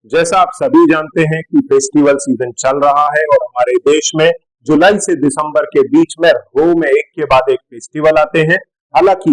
जैसा आप सभी जानते हैं कि फेस्टिवल सीजन चल रहा है और हमारे देश में जुलाई से दिसंबर के बीच में रो में एक के बाद एक फेस्टिवल आते हैं। हालांकि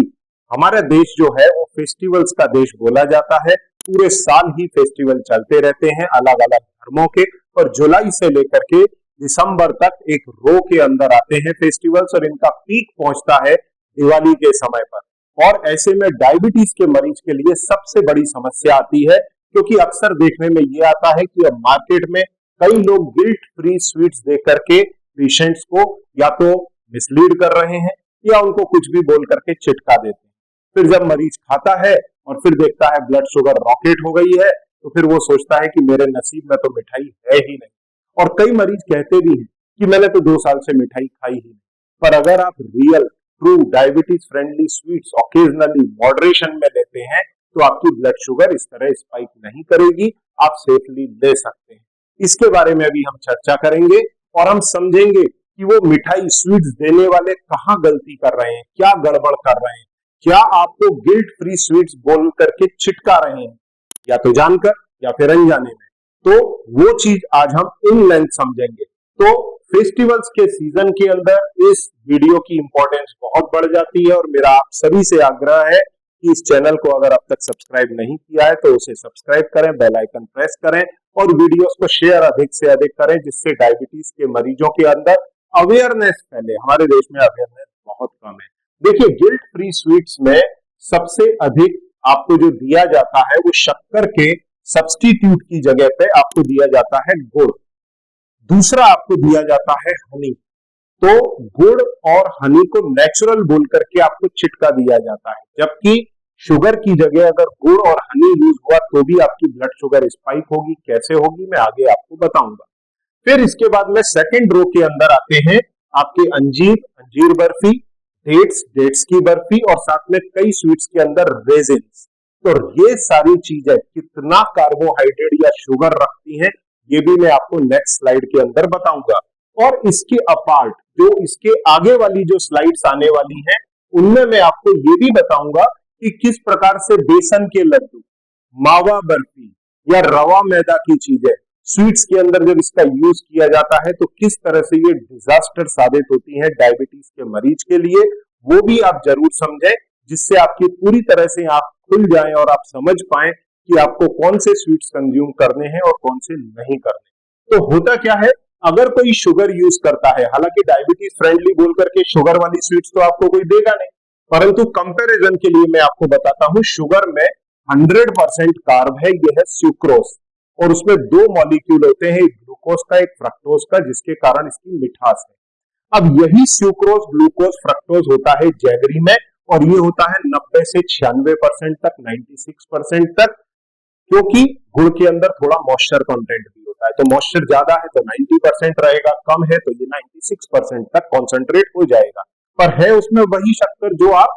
हमारा देश जो है वो फेस्टिवल्स का देश बोला जाता है। पूरे साल ही फेस्टिवल चलते रहते हैं अलग अलग धर्मों के, और जुलाई से लेकर के दिसंबर तक एक रो के अंदर आते हैं फेस्टिवल्स, और इनका पीक पहुंचता है दिवाली के समय पर। और ऐसे में डायबिटीज के मरीज के लिए सबसे बड़ी समस्या आती है, क्योंकि अक्सर देखने में ये आता है कि अब मार्केट में कई लोग गिल्ट फ्री स्वीट्स दे करके पेशेंट्स को या तो मिसलीड कर रहे हैं या उनको कुछ भी बोल करके चिटका देते हैं। फिर जब मरीज खाता है और फिर देखता है ब्लड शुगर रॉकेट हो गई है, तो फिर वो सोचता है कि मेरे नसीब में तो मिठाई है ही नहीं। और कई मरीज कहते भी हैं कि मैंने तो 2 साल से मिठाई खाई ही नहीं। पर अगर आप real true diabetes friendly sweets occasionally moderation में लेते हैं तो आपकी ब्लड शुगर इस तरह स्पाइक नहीं करेगी, आप सेफली ले सकते हैं। इसके बारे में अभी हम चर्चा करेंगे और हम समझेंगे कि वो मिठाई स्वीट्स देने वाले कहाँ गलती कर रहे हैं, क्या गड़बड़ कर रहे हैं, क्या आपको गिल्ट फ्री स्वीट्स बोल करके चिटका रहे हैं, या तो जानकर या फिर अनजाने में। तो वो चीज आज हम इन लेंथ समझेंगे। तो फेस्टिवल्स के सीजन के अंदर इस वीडियो की इंपॉर्टेंस बहुत बढ़ जाती है, और मेरा आप सभी से आग्रह है कि इस चैनल को अगर अब तक सब्सक्राइब नहीं किया है तो उसे सब्सक्राइब करें, बेल आइकन प्रेस करें और वीडियोस को शेयर अधिक से अधिक करें, जिससे डायबिटीज के मरीजों के अंदर अवेयरनेस फैले। हमारे देश में अवेयरनेस बहुत कम है। देखिए, गिल्ट फ्री स्वीट्स में सबसे अधिक आपको जो दिया जाता है वो शक्कर के सब्स्टिट्यूट की जगह पे आपको दिया जाता है गुड़। दूसरा आपको दिया जाता है हनी। तो गुड़ और हनी को नेचुरल बोल करके आपको चिटका दिया जाता है, जबकि शुगर की जगह अगर गुड़ और हनी यूज हुआ तो भी आपकी ब्लड शुगर स्पाइक होगी। कैसे होगी मैं आगे आपको बताऊंगा। फिर इसके बाद में सेकंड रो के अंदर आते हैं आपके अंजीर बर्फी, डेट्स की बर्फी, और साथ में कई स्वीट्स के अंदर रेजिन्स। तो ये सारी चीजें कितना कार्बोहाइड्रेट या शुगर रखती हैं ये भी मैं आपको नेक्स्ट स्लाइड के अंदर बताऊंगा। और इसके अपार्ट जो इसके आगे वाली जो स्लाइड्स आने वाली हैं उनमें मैं आपको ये भी बताऊंगा कि किस प्रकार से बेसन के लड्डू, मावा बर्फी या रवा मैदा की चीजें स्वीट्स के अंदर जब इसका यूज किया जाता है तो किस तरह से ये डिजास्टर साबित होती है डायबिटीज के मरीज के लिए, वो भी आप जरूर समझें, जिससे आपकी पूरी तरह से आंख खुल जाए और आप समझ पाए कि आपको कौन से स्वीट्स कंज्यूम करने हैं और कौन से नहीं करने। तो होता क्या है, अगर कोई शुगर यूज करता है, हालांकि डायबिटीज फ्रेंडली बोल करके शुगर वाली स्वीट्स तो आपको कोई देगा नहीं, परंतु कंपैरिजन के लिए मैं आपको बताता हूं, शुगर में 100% कार्ब है, यह है सुक्रोज, और उसमें 2 मॉलिक्यूल होते हैं, एक ग्लूकोज का एक फ्रक्टोज का, जिसके कारण इसकी मिठास है। अब यही सुक्रोज, ग्लूकोज, फ्रक्टोज होता है जैगरी में, और ये होता है 90 से 96% तक, 96% तक, क्योंकि गुड़ के अंदर थोड़ा मॉइस्चर कंटेंट भी होता है। तो मॉइस्चर ज्यादा है तो 90% रहेगा, कम है तो ये 96% तक कॉन्सेंट्रेट हो जाएगा। पर है उसमें वही शक्कर जो आप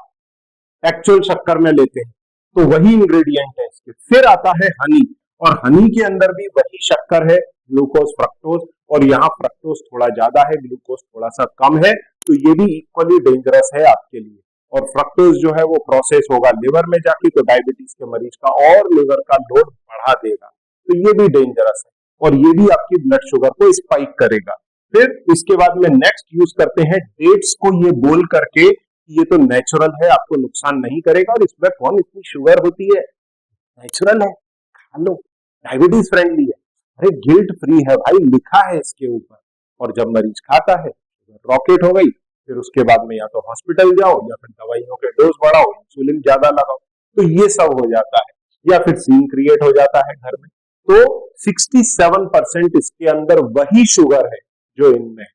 एक्चुअल शक्कर में लेते हैं, तो वही इंग्रेडिएंट है इसके। फिर आता है हनी, और हनी के अंदर भी वही शक्कर है, ग्लूकोज फ्रक्टोज, और यहाँ फ्रक्टोज थोड़ा ज्यादा है, ग्लूकोज थोड़ा सा कम है, तो ये भी इक्वली डेंजरस है आपके लिए। और फ्रक्टोज जो है वो प्रोसेस होगा लिवर में जाके, तो डायबिटीज के मरीज का और लिवर का लोड बढ़ा देगा, तो ये भी डेंजरस है, और ये भी आपकी ब्लड शुगर को स्पाइक करेगा। फिर इसके बाद में नेक्स्ट यूज करते हैं डेट्स को, ये बोल करके ये तो नेचुरल है, आपको नुकसान नहीं करेगा, और इसमें कौन इतनी शुगर होती है, नेचुरल है, खा लो, डायबिटीज फ्रेंडली है, अरे गिल्ट फ्री है भाई, लिखा है इसके ऊपर। और जब मरीज खाता है रॉकेट हो गई, फिर उसके बाद में या तो हॉस्पिटल जाओ या फिर दवाइयों के डोज बढ़ाओ, इंसुलिन ज्यादा लगाओ, तो ये सब हो जाता है, या फिर सीन क्रिएट हो जाता है घर में। तो 67% इसके अंदर वही शुगर है जो इनमें है।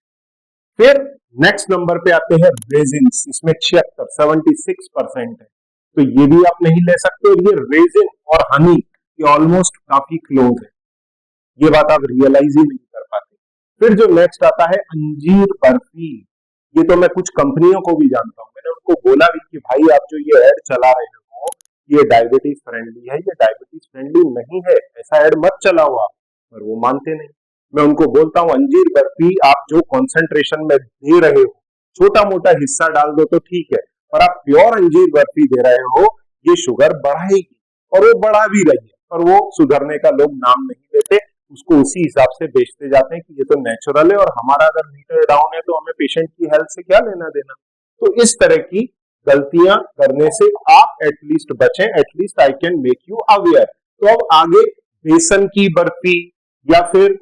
फिर नेक्स्ट नंबर पे आते हैं रेजिन्स, इसमें 76% है, तो ये भी आप नहीं ले सकते। और ये रेजिन और हनी ये ऑलमोस्ट काफी क्लोज है, ये बात आप रियलाइज ही नहीं कर पाते। फिर जो नेक्स्ट आता है अंजीर बर्फी, ये तो मैं कुछ कंपनियों को भी जानता हूं, मैंने उनको बोला भी कि भाई आप जो ये ऐड चला रहे हो ये डायबिटीज फ्रेंडली है, ये डायबिटीज फ्रेंडली नहीं है, ऐसा ऐड मत चलाओ आप, पर वो मानते नहीं। मैं उनको बोलता हूं अंजीर बर्फी आप जो कॉन्सेंट्रेशन में दे रहे हो, छोटा मोटा हिस्सा डाल दो तो ठीक है, पर आप प्योर अंजीर बर्फी दे रहे हो, ये शुगर बढ़ाएगी और वो बढ़ा भी रही है, पर वो सुधरने का लोग नाम नहीं लेते, उसको उसी हिसाब से बेचते जाते हैं कि ये तो नेचुरल है और हमारा अगर मीटर डाउन है तो हमें पेशेंट की हेल्थ से क्या लेना देना। तो इस तरह की गलतियां करने से आप एटलीस्ट बचें, at least I can make you aware. तो अब आगे बेसन की बर्फी या फिर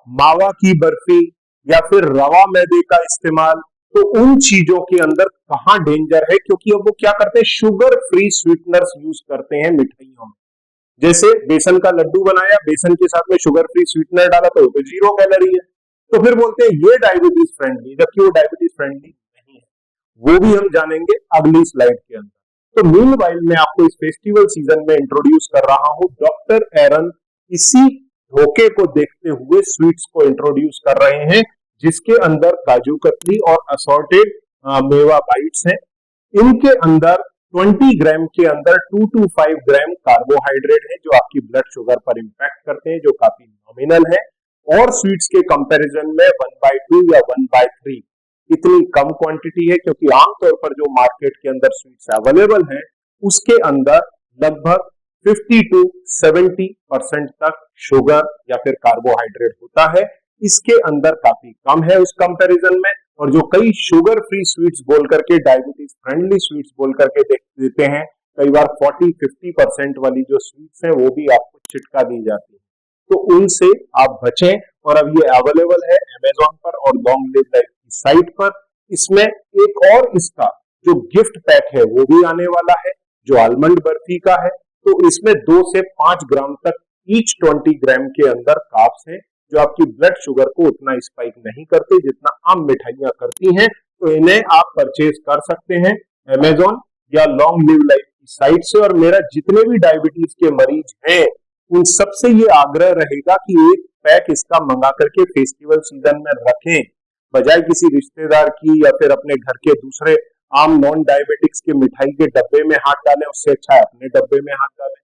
मावा की बर्फी या फिर रवा मैदे का इस्तेमाल, तो उन चीजों के अंदर कहां डेंजर है, क्योंकि अब वो क्या करते हैं, शुगर फ्री स्वीटनर्स यूज करते हैं मिठाइयों में। जैसे बेसन का लड्डू बनाया, बेसन के साथ में शुगर फ्री स्वीटनर डाला तो 0 कैलोरी है, तो फिर बोलते हैं ये डायबिटीज फ्रेंडली, जबकि वो डायबिटीज फ्रेंडली नहीं है। वो भी हम जानेंगे अगली स्लाइड के अंदर। तो मीनवाइल मैं आपको इस फेस्टिवल सीजन में इंट्रोड्यूस कर रहा हूं डॉक्टर एरन इसी धोखे को देखते हुए स्वीट्स को इंट्रोड्यूस कर रहे हैं, जिसके अंदर काजू कतली और असॉर्टेड मेवा बाइट्स हैं। इनके अंदर 20 ग्राम के अंदर 2 to 5 ग्राम कार्बोहाइड्रेट है, जो आपकी ब्लड शुगर पर इंपैक्ट करते हैं, जो काफी नॉमिनल है। और स्वीट्स के कंपैरिजन में 1/2 या 1/3 इतनी कम क्वांटिटी है, क्योंकि आमतौर पर जो मार्केट के अंदर स्वीट्स अवेलेबल है उसके अंदर लगभग 50 to 70% तक शुगर या फिर कार्बोहाइड्रेट होता है। इसके अंदर काफी कम है उस कंपैरिजन में। और जो कई शुगर फ्री स्वीट्स बोल करके, डायबिटीज फ्रेंडली स्वीट्स बोल करके देते हैं, कई बार 40-50% वाली जो स्वीट्स हैं वो भी आपको चिटका दी जाती है, तो उनसे आप बचें। और अब ये अवेलेबल है अमेजोन पर और लॉन्ग लिव लाइफ की साइट पर। इसमें एक और इसका जो गिफ्ट पैक है वो भी आने वाला है, जो आलमंड बर्फी का है। तो इसमें 2 से 5 ग्राम तक ईच 20 ग्राम के अंदर कार्ब्स है, जो आपकी ब्लड शुगर को उतना स्पाइक नहीं करते जितना आम मिठाइयां करती हैं। तो इन्हें आप परचेज कर सकते हैं अमेजोन या लॉन्ग लिव लाइफ की साइट से। और मेरा जितने भी डायबिटीज के मरीज हैं उन सबसे ये आग्रह रहेगा कि एक पैक इसका मंगा करके फेस्टिवल सीजन में रखें, बजाय किसी रिश्तेदार की या फिर अपने घर के दूसरे आम नॉन डायबिटिक्स के मिठाई के डब्बे में हाथ डालें। उससे अच्छा है अपने डब्बे में हाथ डालें,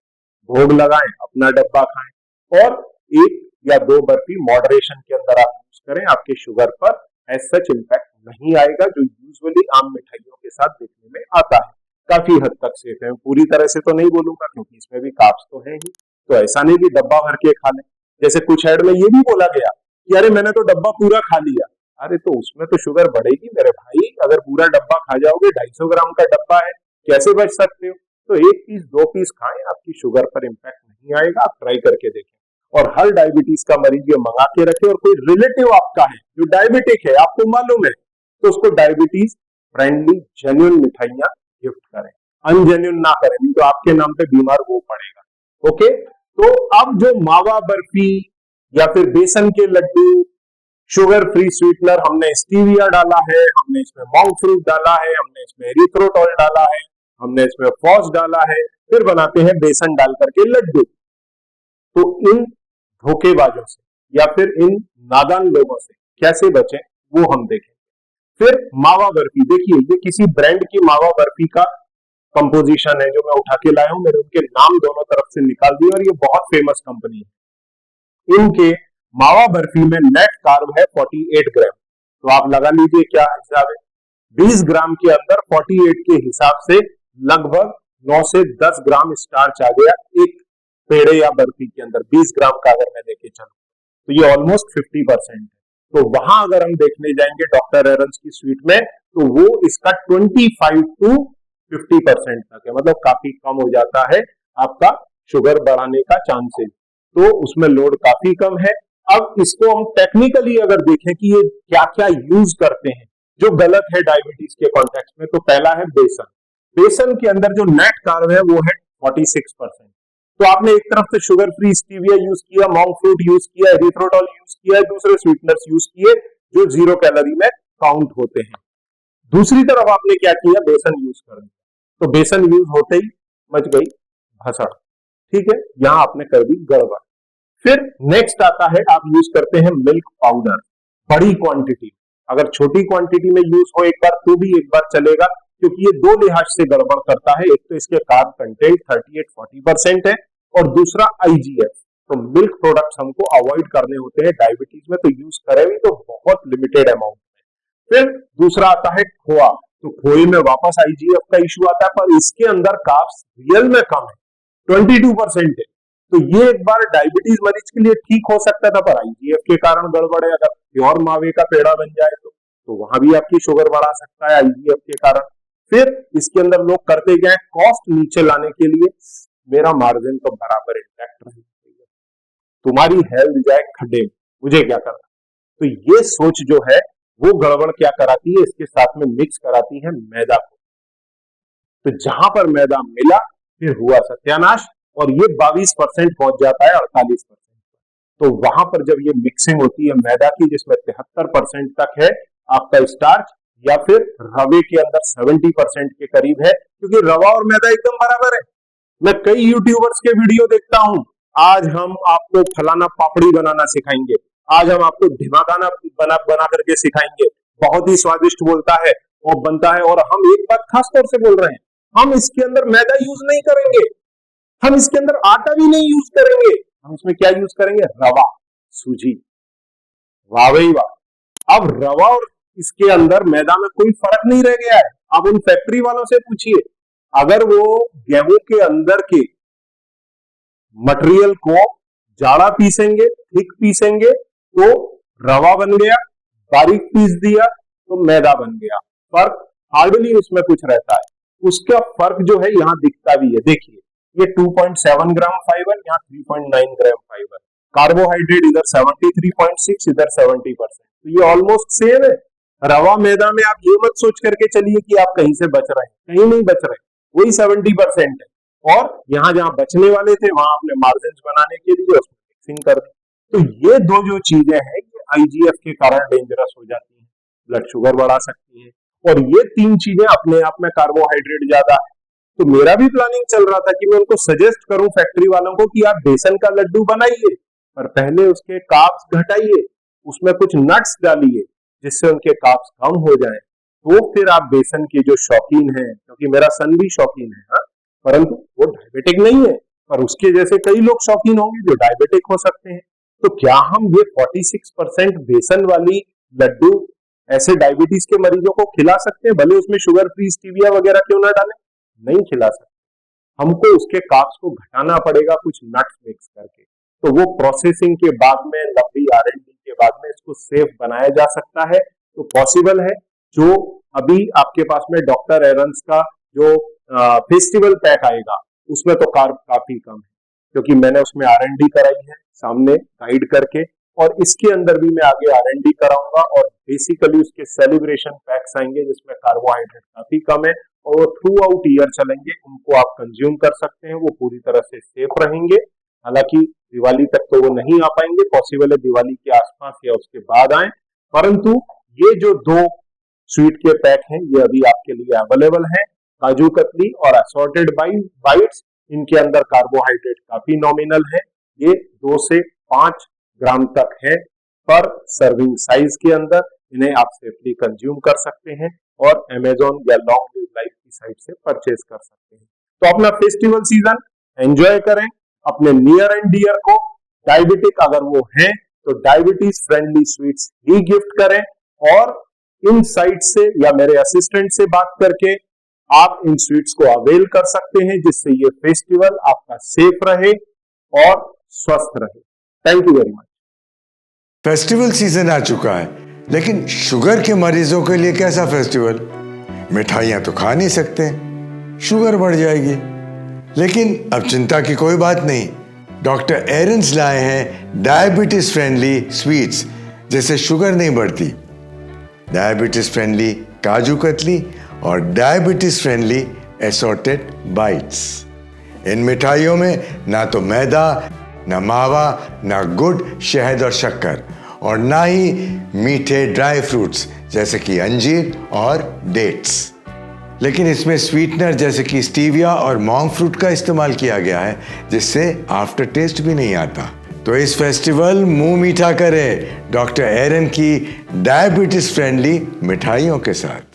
भोग लगाएं, अपना डब्बा खाएं और 1 या 2 बर्फी मॉडरेशन के अंदर आप यूज करें। आपके शुगर पर एज सच इंपैक्ट नहीं आएगा, जो यूजुअली आम मिठाइयों के साथ देखने में आता है। काफी हद तक सेफ है, पूरी तरह से तो नहीं बोलूंगा क्योंकि इसमें भी कार्ब्स तो है ही, तो ऐसा नहीं कि डब्बा भर के खा लें। जैसे कुछ ऐड में ये भी बोला गया कि अरे मैंने तो डब्बा पूरा खा लिया, अरे तो उसमें तो शुगर बढ़ेगी मेरे भाई। अगर पूरा डब्बा खा जाओगे, 250 ग्राम का डब्बा है, कैसे बच सकते हो। तो 1 पीस 2 पीस खाएं, आपकी शुगर पर इंपैक्ट नहीं आएगा। आप ट्राई करके देखें। और हर डायबिटीज का मरीज ये मंगा के रखे, और कोई रिलेटिव आपका है जो डायबिटिक है, आपको मालूम है, तो उसको डायबिटीज फ्रेंडली जेन्युइन मिठाइयां गिफ्ट करें, अनजेन्युइन ना करें, नहीं तो आपके नाम पे बीमार वो पड़ेगा। ओके, तो अब जो मावा बर्फी या फिर बेसन के लड्डू, शुगर फ्री स्वीटनर, हमने स्टीविया डाला है, हमने इसमें मॉन्क फ्रूट डाला है, हमने इसमें एरिथ्रोटॉल डाला है, हमने इसमें फॉस डाला है, फिर बनाते हैं बेसन डाल करके लड्डू। तो इन धोखेबाजों से या फिर इन नादान लोगों से कैसे बचें वो हम देखें। फिर मावा बर्फी, देखिए ये किसी ब्रांड की मावा बर्फी का कंपोजिशन है जो मैं उठा के लाया हूं, मैंने उनके नाम दोनों तरफ से निकाल दिए और ये बहुत फेमस कंपनी है। इनके मावा बर्फी में नेट कार्ब है 48 ग्राम, तो आप लगा लीजिए क्या हिसाब है। 20 ग्राम के अंदर 48 के हिसाब से लगभग 9 से 10 ग्राम स्टार्च आ गया एक पेड़े या बर्फी के अंदर। 20 ग्राम का अगर मैं लेके चलूं तो ये ऑलमोस्ट 50% है। तो वहां अगर हम देखने जाएंगे डॉक्टर एरन्स की स्वीट में, तो वो इसका 25 to 50% तक है, मतलब काफी कम हो जाता है आपका शुगर बढ़ाने का चांसेस, तो उसमें लोड काफी कम है। अब इसको हम टेक्निकली अगर देखें कि ये क्या क्या यूज करते हैं जो गलत है डायबिटीज के कॉन्टेक्स्ट में, तो पहला है बेसन। बेसन के अंदर जो नेट कार्ब है वो है 46%। तो आपने एक तरफ से शुगर फ्री स्टीविया यूज किया, मॉन्क फ्रूट यूज किया, एरिथ्रोटॉल यूज किया, दूसरे स्वीटनर्स यूज किए जो 0 कैलोरी में काउंट होते हैं। दूसरी तरफ आपने क्या किया, बेसन यूज कर दिया, तो बेसन यूज होते ही मच गई भसड़, ठीक है, यहां आपने कर दी गड़बड़। फिर नेक्स्ट आता है, आप यूज करते हैं मिल्क पाउडर बड़ी क्वांटिटी। अगर छोटी क्वांटिटी में यूज हो एक बार तो भी एक बार चलेगा, क्योंकि ये 2 लिहाज से गड़बड़ करता है। एक तो इसके कार्ब कंटेंट 38-40% है और दूसरा IGF। तो मिल्क प्रोडक्ट्स हमको अवॉइड करने होते हैं डायबिटीज में, तो यूज करें भी तो बहुत लिमिटेड अमाउंट में। फिर दूसरा आता है खोआ, तो खोए में वापस IGF का इश्यू आता है, पर इसके अंदर कार्ब्स रियल में कम है, 22% है। तो ये एक बार डायबिटीज मरीज के लिए ठीक हो सकता था, पर आईजीएफ के कारण गड़बड़ है। अगर प्योर मावे का पेड़ा बन जाए तो वहां भी आपकी शुगर बढ़ा सकता है आईजीएफ के कारण। फिर इसके अंदर लोग करते गए कॉस्ट नीचे लाने के लिए, मेरा मार्जिन तो बराबर इंटैक्ट रहे, तुम्हारी हेल्थ जाए खड्डे में, मुझे क्या करना। तो ये सोच जो है वो गड़बड़ क्या कराती है, इसके साथ में मिक्स कराती है मैदा को। तो जहां पर मैदा मिला फिर हुआ सत्यानाश, और ये 22% पहुंच जाता है 48%। तो वहां पर जब ये मिक्सिंग होती है मैदा की, जिसमें 73% तक है आपका स्टार्च, या फिर रवे के अंदर 70% के करीब है, क्योंकि रवा और मैदा एकदम बराबर है। मैं कई यूट्यूबर्स के वीडियो देखता हूं, आज हम आपको फलाना पापड़ी बनाना सिखाएंगे, आज हम आपको ढिमाकाना बना करके सिखाएंगे, बहुत ही स्वादिष्ट बोलता है और बनता है। और हम एक बात खास तौर से बोल रहे हैं, हम इसके अंदर मैदा यूज नहीं करेंगे, हम इसके अंदर आटा भी नहीं यूज करेंगे, हम इसमें क्या यूज करेंगे, रवा, सूजी। वाह भाई वाह। अब रवा और इसके अंदर मैदा में कोई फर्क नहीं रह गया है। आप उन फैक्ट्री वालों से पूछिए, अगर वो गेहूं के अंदर के मटेरियल को जाड़ा पीसेंगे, थिक पीसेंगे तो रवा बन गया, बारीक पीस दिया तो मैदा बन गया। फर्क हार्डली उसमें कुछ रहता है। उसका फर्क जो है यहां दिखता भी है, देखिए ये 2.7 ग्राम फाइबर, यहाँ 3.9 ग्राम फाइबर, कार्बोहाइड्रेट इधर 73.6, इधर 70%, तो ये ऑलमोस्ट सेम है। रवा मैदा में आप ये मत सोच करके चलिए कि आप कहीं से बच रहे हैं, कहीं नहीं बच रहे, वही 70% है। और यहाँ जहां बचने वाले थे वहां आपने मार्जिन बनाने के लिए उसमें मिक्सिंग कर दी। तो ये दो जो चीजें हैं ये आईजीएफ के कारण डेंजरस हो जाती है, ब्लड शुगर बढ़ा सकती है, और ये तीन चीजें अपने आप में, कार्बोहाइड्रेट ज्यादा है। तो मेरा भी प्लानिंग चल रहा था कि मैं उनको सजेस्ट करूं फैक्ट्री वालों को कि आप बेसन का लड्डू बनाइए, पर पहले उसके कार्ब्स घटाइए, उसमें कुछ नट्स डालिए जिससे उनके कार्ब्स कम हो जाएं, तो फिर आप बेसन के जो शौकीन हैं, क्योंकि मेरा सन भी शौकीन है, हाँ, परंतु वो डायबिटिक नहीं है, पर उसके जैसे कई लोग शौकीन होंगे जो डायबिटिक हो सकते हैं। तो क्या हम ये 46% बेसन वाली लड्डू ऐसे डायबिटीज के मरीजों को खिला सकते हैं, भले उसमें शुगर फ्री स्टीविया वगैरह क्यों ना डालें? नहीं खिला सकते। हमको उसके कार्ब्स को घटाना पड़ेगा कुछ नट्स मिक्स करके। तो वो प्रोसेसिंग के बाद में, लंबी R&D के बाद में इसको सेफ बनाया जा सकता है, तो पॉसिबल है। जो अभी आपके पास में डॉक्टर एरन्स का जो फेस्टिवल पैक आएगा उसमें तो कार्ब काफी कम है, क्योंकि मैंने उसमें R&D कराई है सामने गाइड करके, और इसके अंदर भी मैं आगे R&D कराऊंगा, और बेसिकली उसके सेलिब्रेशन पैक्स आएंगे जिसमें कार्बोहाइड्रेट काफी कम है, और वो थ्रू आउट ईयर चलेंगे, उनको आप कंज्यूम कर सकते हैं, वो पूरी तरह से सेफ रहेंगे। हालांकि दिवाली तक तो वो नहीं आ पाएंगे, पॉसिबल है दिवाली के आसपास या उसके बाद आए, परंतु ये जो दो स्वीट के पैक हैं ये अभी आपके लिए अवेलेबल है, काजू कतली और असॉर्टेड बाइट्स। इनके अंदर कार्बोहाइड्रेट काफी नॉमिनल है, ये 2 से 5 ग्राम तक है पर सर्विंग साइज के अंदर। इन्हें आप सेफली कंज्यूम कर सकते हैं और Amazon या लॉन्ग लिव लाइफ की साइट से परचेज कर सकते हैं। तो अपना फेस्टिवल सीजन एंजॉय करें, अपने नियर एंड डियर को, डायबिटिक अगर वो हैं तो डायबिटीज फ्रेंडली स्वीट्स ही गिफ्ट करें, और इन साइट से या मेरे असिस्टेंट से बात करके आप इन स्वीट्स को अवेल कर सकते हैं, जिससे ये फेस्टिवल आपका सेफ रहे और स्वस्थ रहे। Thank you very much. Festival season आ चुका है, लेकिन शुगर के मरीजों के लिए कैसा फेस्टिवल? मिठाइयां तो खा नहीं सकते, शुगर बढ़ जाएगी। लेकिन अब चिंता की कोई बात नहीं, डॉक्टर एरन्स लाए हैं डायबिटीज फ्रेंडली स्वीट्स जिससे शुगर नहीं बढ़ती। डायबिटीज फ्रेंडली काजू कतली और डायबिटीज फ्रेंडली असॉर्टेड बाइट्स। इन मिठाइयों में ना तो मैदा, ना मावा, ना गुड़, शहद और शक्कर, और ना ही मीठे ड्राई फ्रूट्स जैसे कि अंजीर और डेट्स। लेकिन इसमें स्वीटनर जैसे कि स्टीविया और मॉन्क फ्रूट का इस्तेमाल किया गया है, जिससे आफ्टर टेस्ट भी नहीं आता। तो इस फेस्टिवल मुंह मीठा करें डॉक्टर एरन की डायबिटीज फ्रेंडली मिठाइयों के साथ।